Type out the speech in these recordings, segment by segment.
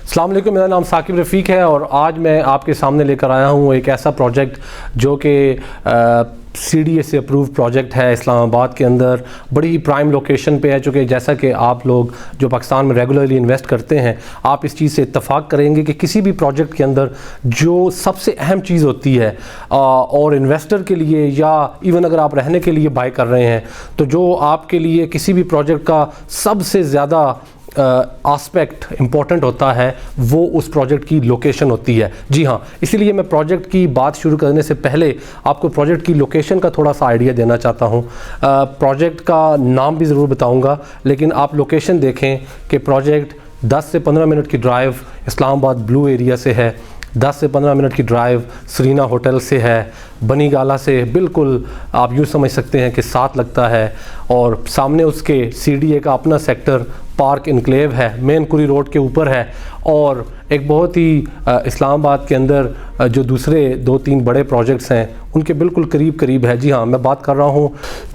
अस्सलाम वालेकुम, मेरा नाम साकिब रफ़ीक है और आज मैं आपके सामने लेकर आया हूँ एक ऐसा प्रोजेक्ट जो कि CDA से अप्रूव प्रोजेक्ट है इस्लामाबाद के अंदर, बड़ी ही प्राइम लोकेशन पे है। चूँकि जैसा कि आप लोग जो पाकिस्तान में रेगुलरली इन्वेस्ट करते हैं, आप इस चीज़ से इत्तफाक करेंगे कि किसी भी प्रोजेक्ट के अंदर जो सबसे अहम चीज़ होती है और इन्वेस्टर के लिए या इवन अगर आप रहने के लिए बाय कर रहे हैं, तो जो आपके लिए किसी भी प्रोजेक्ट का सबसे ज़्यादा आस्पेक्ट इम्पॉर्टेंट होता है वो उस प्रोजेक्ट की लोकेशन होती है। जी हाँ, इसीलिए मैं प्रोजेक्ट की बात शुरू करने से पहले आपको प्रोजेक्ट की लोकेशन का थोड़ा सा आइडिया देना चाहता हूँ। प्रोजेक्ट का नाम भी ज़रूर बताऊँगा, लेकिन आप लोकेशन देखें कि प्रोजेक्ट 10 से 15 मिनट की ड्राइव इस्लामाबाद ब्लू एरिया से है, 10 से 15 मिनट की ड्राइव सरीना होटल से है, बनी गाला से बिल्कुल आप यूँ समझ सकते हैं कि साथ लगता है, और सामने उसके CDA का अपना सेक्टर पार्क इनक्लेव है, मेन कुरी रोड के ऊपर है। और एक बहुत ही इस्लामाबाद के अंदर जो दूसरे 2-3 बड़े प्रोजेक्ट्स हैं उनके बिल्कुल करीब करीब है। जी हाँ, मैं बात कर रहा हूँ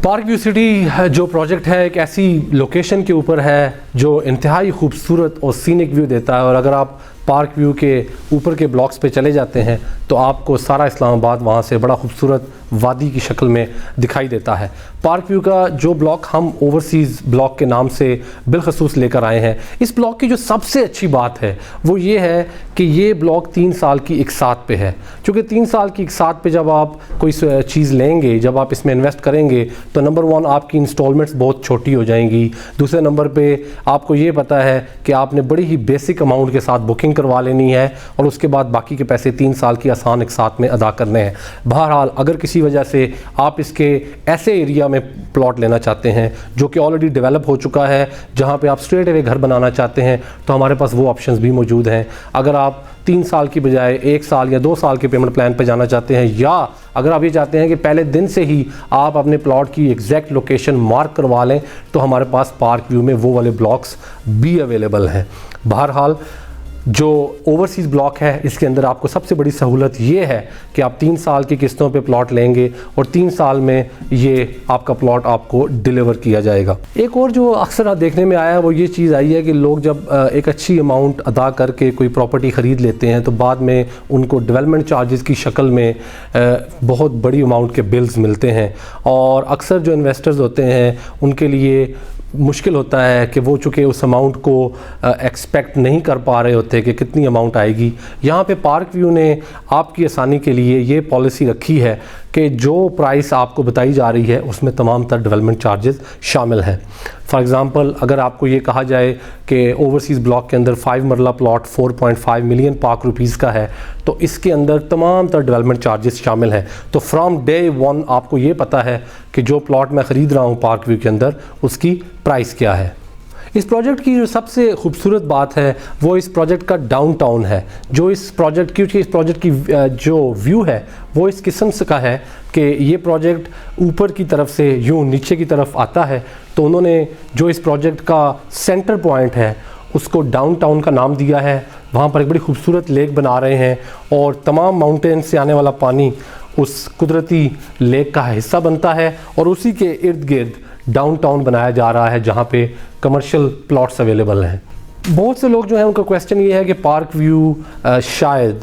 पार्क व्यू सिटी। जो प्रोजेक्ट है एक ऐसी लोकेशन के ऊपर है जो इंतहाई खूबसूरत और सीनिक व्यू देता है, और अगर आप पार्क व्यू के ऊपर के ब्लॉक्स पे चले जाते हैं तो आपको सारा इस्लामाबाद वहाँ से बड़ा खूबसूरत वादी की शक्ल में दिखाई देता है। पार्क व्यू का जो ब्लॉक हम ओवरसीज़ ब्लॉक के नाम से बिलखसूस लेकर आए हैं, इस ब्लॉक की जो सबसे अच्छी बात है वो ये है कि ये ब्लॉक 3 साल की इकसात पे है। क्योंकि 3 साल की इकसात पे जब आप कोई चीज़ लेंगे, जब आप इसमें इन्वेस्ट करेंगे, तो नंबर 1 आपकी इंस्टॉलमेंट्स बहुत छोटी हो जाएंगी। दूसरे नंबर पे आपको ये पता है कि आपने बड़ी ही बेसिक अमाउंट के साथ बुकिंग करवा लेनी है और उसके बाद बाकी के पैसे 3 साल की आसान इकसात में अदा करने हैं। बहरहाल अगर किसी वजह से आप इसके ऐसे एरिया में प्लॉट लेना चाहते हैं जो कि ऑलरेडी डेवलप हो चुका है, जहाँ पे आप स्ट्रेट अवे घर बनाना चाहते हैं, तो हमारे पास वो ऑप्शंस भी मौजूद हैं। अगर आप 3 साल की बजाय 1 साल या 2 साल के पेमेंट प्लान पे जाना चाहते हैं, या अगर आप ये चाहते हैं कि पहले दिन से ही आप अपने प्लॉट की एग्जैक्ट लोकेशन मार्क करवा लें, तो हमारे पास पार्क व्यू में वो वाले ब्लॉक्स भी अवेलेबल हैं। बहरहाल जो ओवरसीज़ ब्लॉक है इसके अंदर आपको सबसे बड़ी सहूलत ये है कि आप 3 साल की किस्तों पे प्लॉट लेंगे और 3 साल में ये आपका प्लॉट आपको डिलीवर किया जाएगा। एक और जो अक्सर देखने में आया है वो ये चीज़ आई है कि लोग जब एक अच्छी अमाउंट अदा करके कोई प्रॉपर्टी ख़रीद लेते हैं तो बाद में उनको डेवलपमेंट चार्जेस की शक्ल में बहुत बड़ी अमाउंट के बिल्स मिलते हैं, और अक्सर जो इन्वेस्टर्स होते हैं उनके लिए मुश्किल होता है कि वो चूँकि उस अमाउंट को एक्सपेक्ट नहीं कर पा रहे होते कि कितनी अमाउंट आएगी। यहाँ पे पार्क व्यू ने आपकी आसानी के लिए ये पॉलिसी रखी है कि जो प्राइस आपको बताई जा रही है उसमें तमाम तर डेवलपमेंट चार्जेस शामिल हैं। फॉर एग्ज़ाम्पल, अगर आपको ये कहा जाए कि ओवरसीज़ ब्लॉक के अंदर 5 मरला प्लॉट 4.5 मिलियन पाक रुपीज़ का है, तो इसके अंदर तमाम तर डेवलपमेंट चार्जेस शामिल हैं। तो फ्रॉम डे 1 आपको ये पता है कि जो प्लॉट मैं ख़रीद रहा हूँ पार्क व्यू के अंदर उसकी प्राइस क्या है। इस प्रोजेक्ट की जो सबसे खूबसूरत बात है वो इस प्रोजेक्ट का डाउनटाउन है। जो इस प्रोजेक्ट क्योंकि इस प्रोजेक्ट की जो व्यू है वो इस किस्म से का है कि ये प्रोजेक्ट ऊपर की तरफ से यूँ नीचे की तरफ आता है, तो उन्होंने जो इस प्रोजेक्ट का सेंटर पॉइंट है उसको डाउनटाउन का नाम दिया है। वहाँ पर एक बड़ी खूबसूरत लेक बना रहे हैं और तमाम माउंटेन से आने वाला पानी उस कुदरती लेक का हिस्सा बनता है, और उसी के इर्द गिर्द डाउनटाउन बनाया जा रहा है जहाँ पे कमर्शियल प्लॉट्स अवेलेबल हैं। बहुत से लोग जो हैं उनका क्वेश्चन ये है कि पार्क व्यू शायद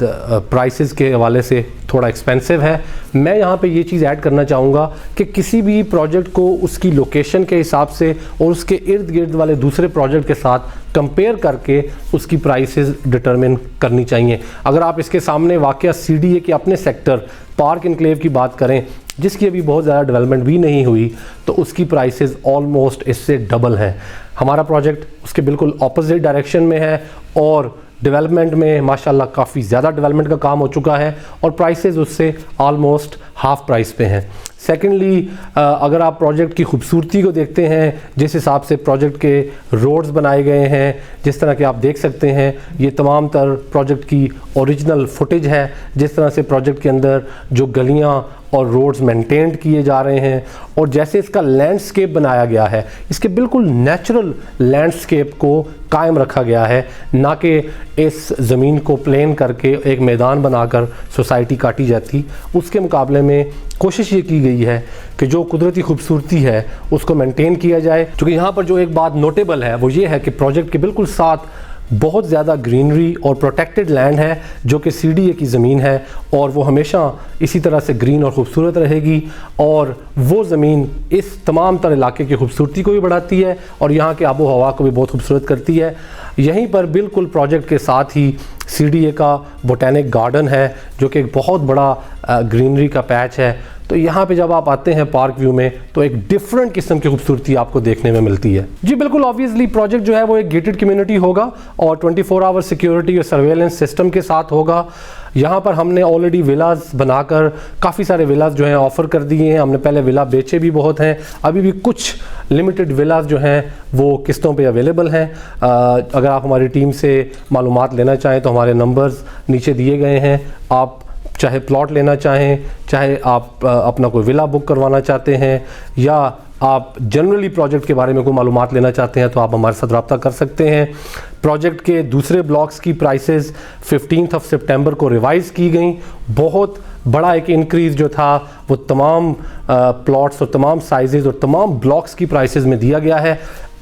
प्राइसेस के हवाले से थोड़ा एक्सपेंसिव है। मैं यहाँ पे ये चीज़ ऐड करना चाहूँगा कि किसी भी प्रोजेक्ट को उसकी लोकेशन के हिसाब से और उसके इर्द गिर्द वाले दूसरे प्रोजेक्ट के साथ कंपेयर करके उसकी प्राइसेस डिटरमिन करनी चाहिए। अगर आप इसके सामने वाक़या CDA के अपने सेक्टर पार्क इनक्लेव की बात करें, जिसकी अभी बहुत ज़्यादा डेवलपमेंट भी नहीं हुई, तो उसकी प्राइसेस ऑलमोस्ट इससे डबल हैं। हमारा प्रोजेक्ट उसके बिल्कुल ऑपोजिट डायरेक्शन में है और डेवलपमेंट में माशाल्लाह काफ़ी ज़्यादा डेवलपमेंट का काम हो चुका है और प्राइसेस उससे ऑलमोस्ट हाफ प्राइस पे हैं। सेकेंडली, अगर आप प्रोजेक्ट की खूबसूरती को देखते हैं, जिस हिसाब से प्रोजेक्ट के रोड्स बनाए गए हैं, जिस तरह के आप देख सकते हैं, ये तमाम तर प्रोजेक्ट की ओरिजिनल फुटेज है। जिस तरह से प्रोजेक्ट के अंदर जो गलियां और रोड्स मेंटेन किए जा रहे हैं और जैसे इसका लैंडस्केप बनाया गया है, इसके बिल्कुल नेचुरल लैंडस्केप को कायम रखा गया है, ना कि इस ज़मीन को प्लेन करके एक मैदान बनाकर सोसाइटी काटी जाती। उसके मुकाबले में कोशिश ये की गई है कि जो कुदरती खूबसूरती है उसको मेंटेन किया जाए। क्योंकि यहाँ पर जो एक बात नोटेबल है वो ये है कि प्रोजेक्ट के बिल्कुल साथ बहुत ज़्यादा ग्रीनरी और प्रोटेक्टेड लैंड है जो कि CDA की ज़मीन है, और वो हमेशा इसी तरह से ग्रीन और ख़ूबसूरत रहेगी, और वो ज़मीन इस तमाम तर इलाके की खूबसूरती को भी बढ़ाती है और यहाँ के आबो हवा को भी बहुत खूबसूरत करती है। यहीं पर बिल्कुल प्रोजेक्ट के साथ ही CDA का बोटेनिक गार्डन है जो कि एक बहुत बड़ा ग्रीनरी का पैच है। तो यहाँ पे जब आप आते हैं पार्क व्यू में तो एक डिफरेंट किस्म की खूबसूरती आपको देखने में मिलती है। जी बिल्कुल, ऑब्वियसली प्रोजेक्ट जो है वो एक गेटेड कम्युनिटी होगा और 24 आवर सिक्योरिटी और सर्वेलेंस सिस्टम के साथ होगा। यहाँ पर हमने ऑलरेडी विलास बनाकर काफ़ी सारे विलास जो हैं ऑफ़र कर दिए हैं। हमने पहले विला बेचे भी बहुत हैं, अभी भी कुछ लिमिटेड विलास जो हैं वो किस्तों पे अवेलेबल हैं। अगर आप हमारी टीम से मालूमात लेना चाहें तो हमारे नंबर्स नीचे दिए गए हैं। आप चाहे प्लॉट लेना चाहें, चाहे आप अपना कोई विला बुक करवाना चाहते हैं, या आप जनरली प्रोजेक्ट के बारे में कोई मालूमात लेना चाहते हैं तो आप हमारे साथ रब्ता कर सकते हैं। प्रोजेक्ट के दूसरे ब्लॉक्स की प्राइसेस 15 सितंबर को रिवाइज़ की गई। बहुत बड़ा एक इंक्रीज़ जो था वो तमाम प्लॉट्स और तमाम साइजेज़ और तमाम ब्लॉक्स की प्राइसेस में दिया गया है।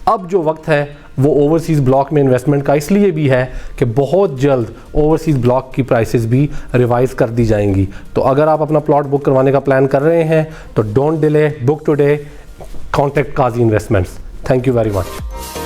अब जो वक्त है वो ओवरसीज़ ब्लॉक में इन्वेस्टमेंट का इसलिए भी है कि बहुत जल्द ओवरसीज़ ब्लॉक की प्राइसेस भी रिवाइज़ कर दी जाएंगी। तो अगर आप अपना प्लॉट बुक करवाने का प्लान कर रहे हैं तो don't delay, book today, contact Kazi investments. Thank you very much.